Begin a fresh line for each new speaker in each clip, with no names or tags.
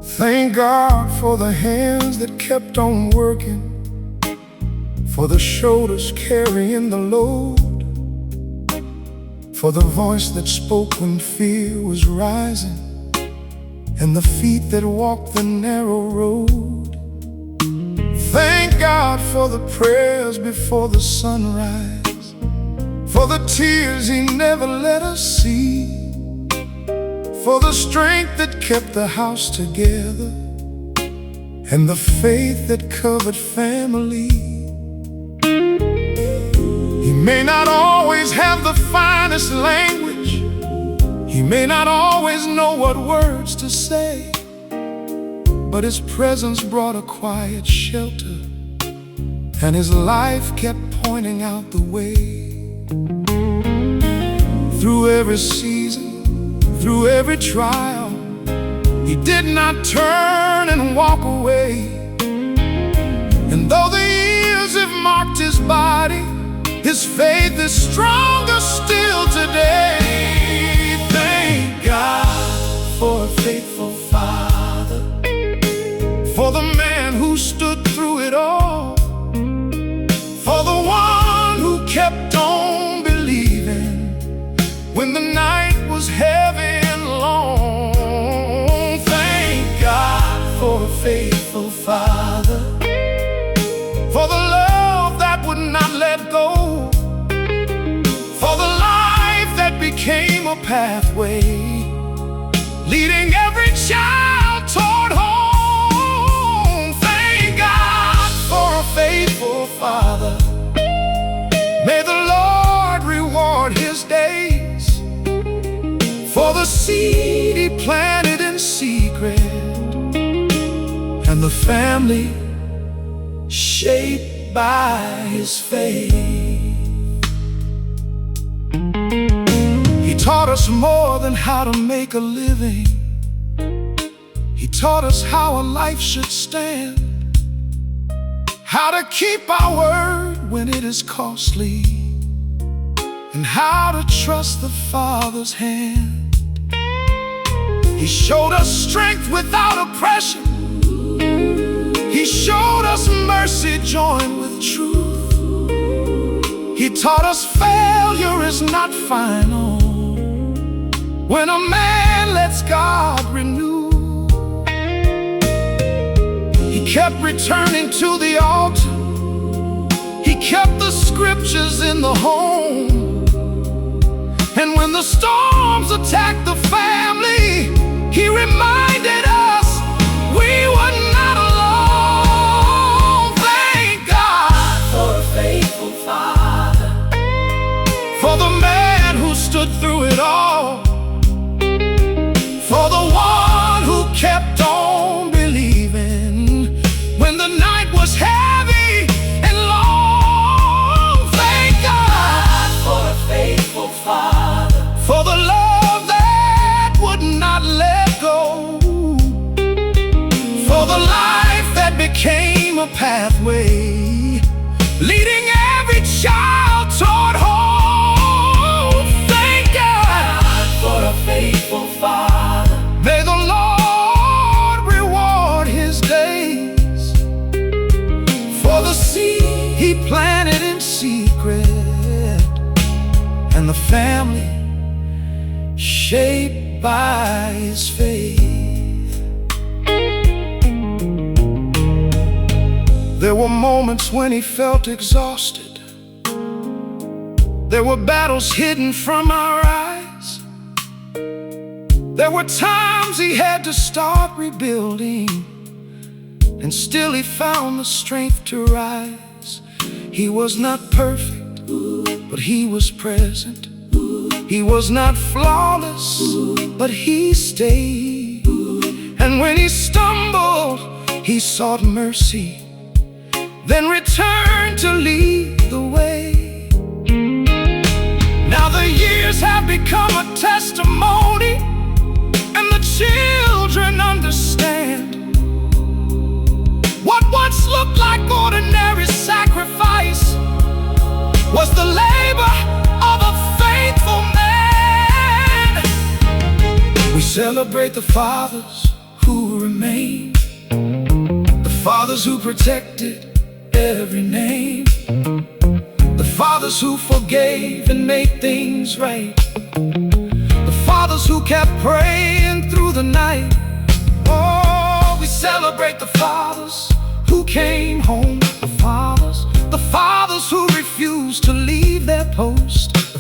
Thank God for the hands that kept on working, for the shoulders carrying the load, for the voice that spoke when fear was rising, and the feet that walked the narrow road. Thank God for the prayers before the sunrise, for the tears He never let us see, for the strength that kept the house together, and the faith that covered family. He may not always have the finest language, He may not always know what words to say, but His presence brought a quiet shelter, and His life kept pointing out the way. Through every season, through every trial, He did not turn and walk away. And though the years have marked His body, His faith is stronger still today. Thank God for a faithful Father, for the man who stood through it all, for the one who kept on believing when the night was heavy and long. Thank God for a faithful Father, for the love that would not let go, for the life that became a pathway, leading every child toward home. Thank God for a faithful Father. May the Lord reward His days for the seed He planted in secret, and the family shaped by His faith. He taught us more than how to make a living. He taught us how a life should stand, how to keep our word when it is costly, and how to trust the Father's hand. He showed us strength without oppression. He showed us mercy joined with truth. He taught us failure is not final when a man lets God renew. He kept returning to the altar. He kept the scriptures in the home. And when the storms attacked the family, He reminded us we were not alone. Thank God for a faithful Father, for the man who stood through it all, for the one who kept on believing when the night was heavy and long. Thank God for a faithful Father, for the love that would not let go, for the life that became a pathway, leading every child toward home. Thank God for a faithful Father. May the Lord reward His days for the seed He planted in secret, and the family shaped by His faith. There were moments when He felt exhausted. There were battles hidden from our eyes. There were times He had to start rebuilding, and still He found the strength to rise. He was not perfect, but He was present. He was not flawless, but He stayed. And when he stumbled, he sought mercy, then returned to lead the way. Now the years have become a testimony Celebrate the fathers who remain, the fathers who protected every name, the fathers who forgave and made things right, the fathers who kept praying through the night. Oh, we celebrate the fathers who came home, the fathers who refused to leave their post, the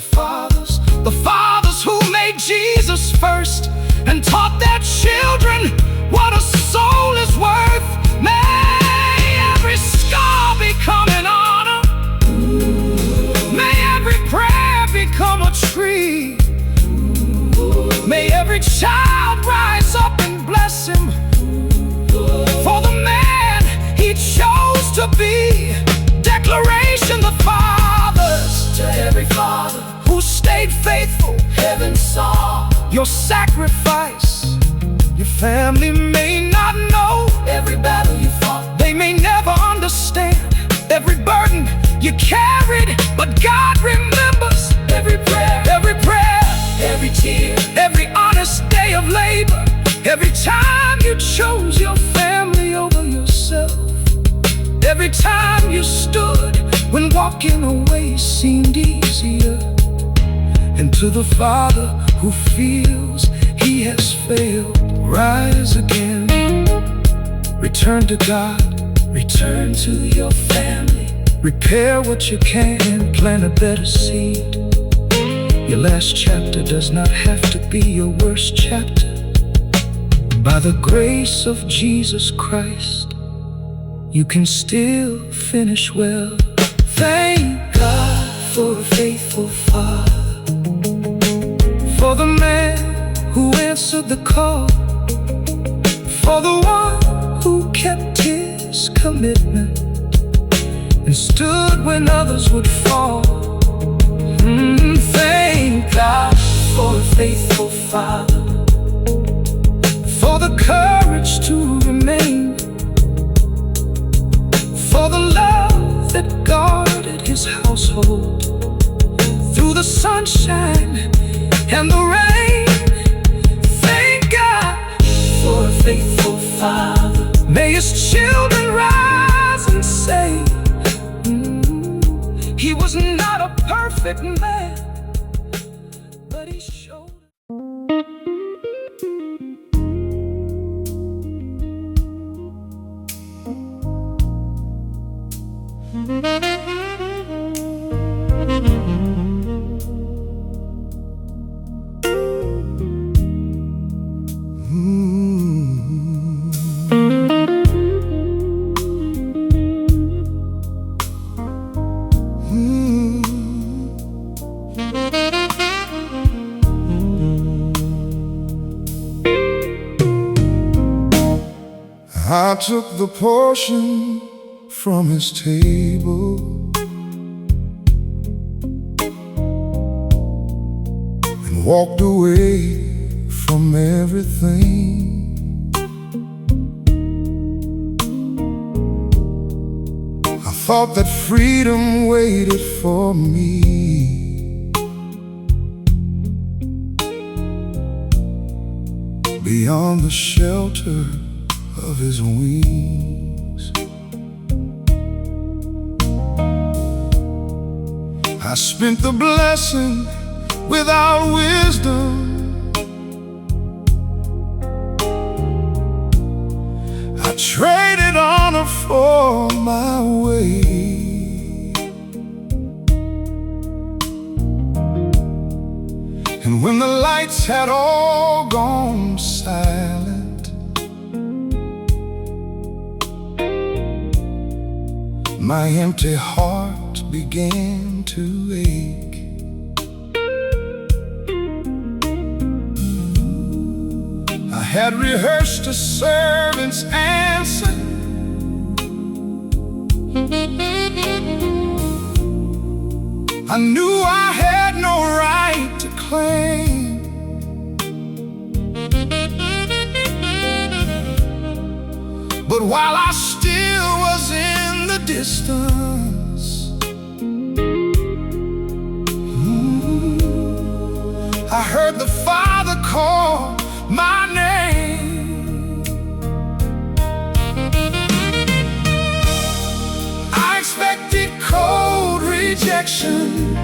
fathers who made Jesus first and taught their children what a soul is worth. May every scar become an honor, may every prayer become a tree, may every child rise up and bless him for the man he chose to be. Declaration, the fathers, to every father who stayed faithful. Heaven saw your sacrifice. Your family may not know every battle you fought. They may never understand every burden you carried, but God remembers every prayer, every tear, every honest day of labor, every time you chose your family over yourself, every time you stood when walking away seemed easier. And to the father who feels he has failed, rise again, return to God, return to your family, repair what you can, plant a better seed. Your last chapter does not have to be your worst chapter. By the grace of Jesus Christ, you can still finish well. Thank God for a faithful father, for the man who answered the call, for the one who kept his commitment and stood when others would fall. Thank God for a faithful father, for the courage to remain, for the love that guarded his household through the sunshine and the rain. Thank God for a faithful father. May his children rise and say, he was not a perfect man, but he showed.
I took the portion from his table and walked away from everything. I thought that freedom waited for me beyond the shelter of his wings. I spent the blessing without wisdom. I traded honor for my way. And when the lights had all gone silent, my empty heart began to ache. I had rehearsed a servant's answer. I knew I had no right to claim. But while I still was in the distance, I heard the Father call
my name. I expected cold rejection,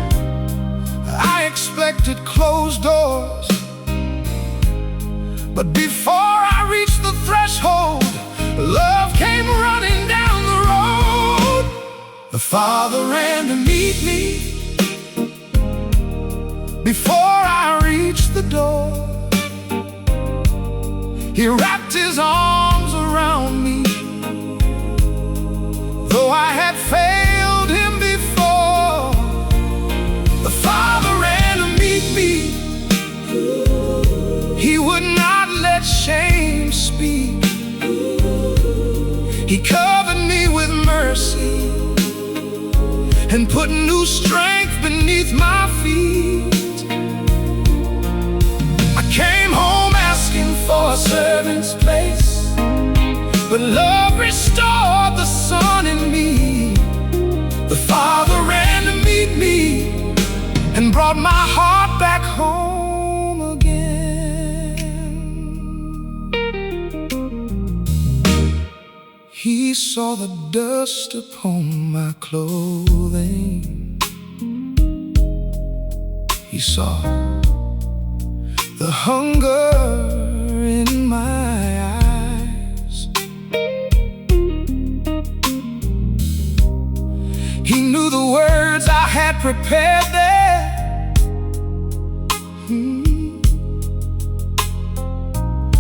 I expected closed doors, but before I reached the threshold, love came running down the road. The Father ran to meet me before I reached the door. He wrapped his arms around me, though I had failed him before. The Father ran to meet me. He would not let shame speak. He covered me with mercy and put new strength beneath my feet. I came home asking for a servant's place, but love restored the son in me. The Father ran to meet me and brought my heart back home again. He saw the dust upon my clothing. He saw the hunger in my eyes. He knew the words I had prepared there.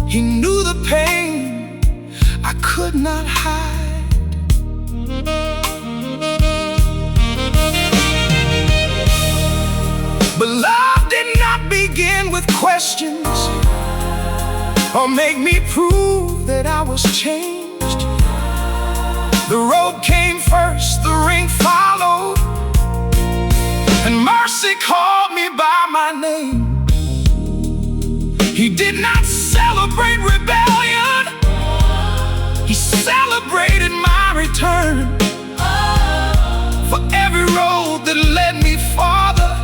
He knew the pain I could not hide. But love did not begin with questions or make me prove that I was changed. The robe came first, the ring followed, and mercy called me by my name. He did not celebrate rebellion, he celebrated my return. For every road that led me farther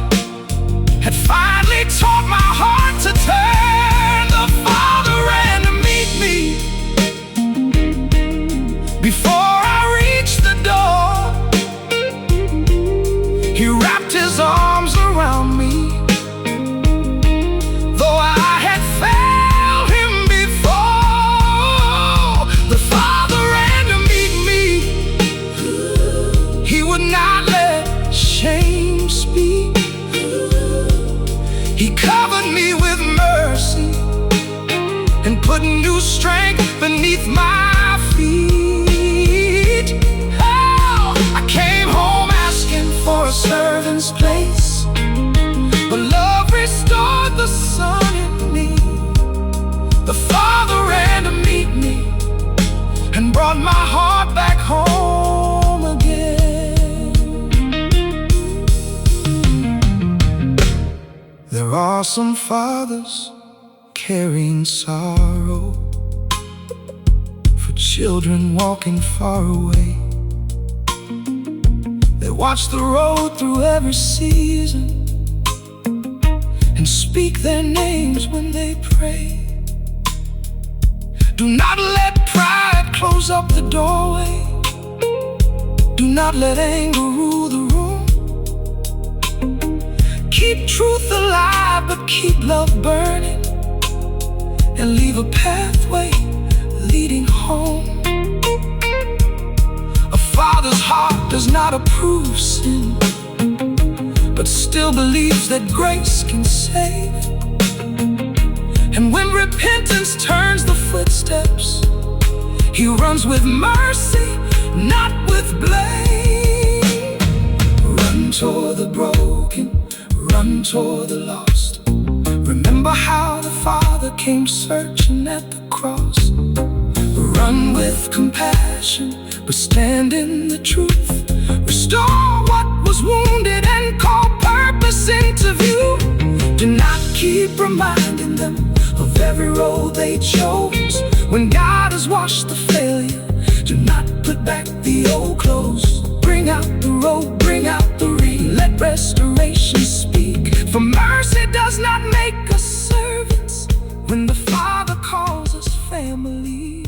had finally taught my heart to turn. The Father ran to meet me before I reached the door. He wrapped his arms around me, though I had failed him before. The Father ran to meet me. He would not let shame speak. He covered me with mercy and put new strength beneath my feet. Oh, I came home asking for a servant's place, but love restored the son in me. The Father ran to meet me and brought my heart back home again. There are some fathers carrying sorrow for children walking far away. They watch the road through every season and speak their names when they pray. Do not let pride close up the doorway. Do not let anger rule the room. Keep truth alive, but keep love burning, and leave a pathway leading home. A father's heart does not approve sin, but still believes that grace can save. And when repentance turns the footsteps, he runs with mercy, not with blame. Run toward the broken, run toward the lost. Remember how the Father came searching at the cross. Run with compassion, but stand in the truth. Restore what was wounded and call purpose into view. Do not keep reminding them of every road they chose. When God has washed the failure, do not put back the old clothes. Bring out the robe, bring out the ring, let restoration speak. For mercy does not make us servants when the Father
family.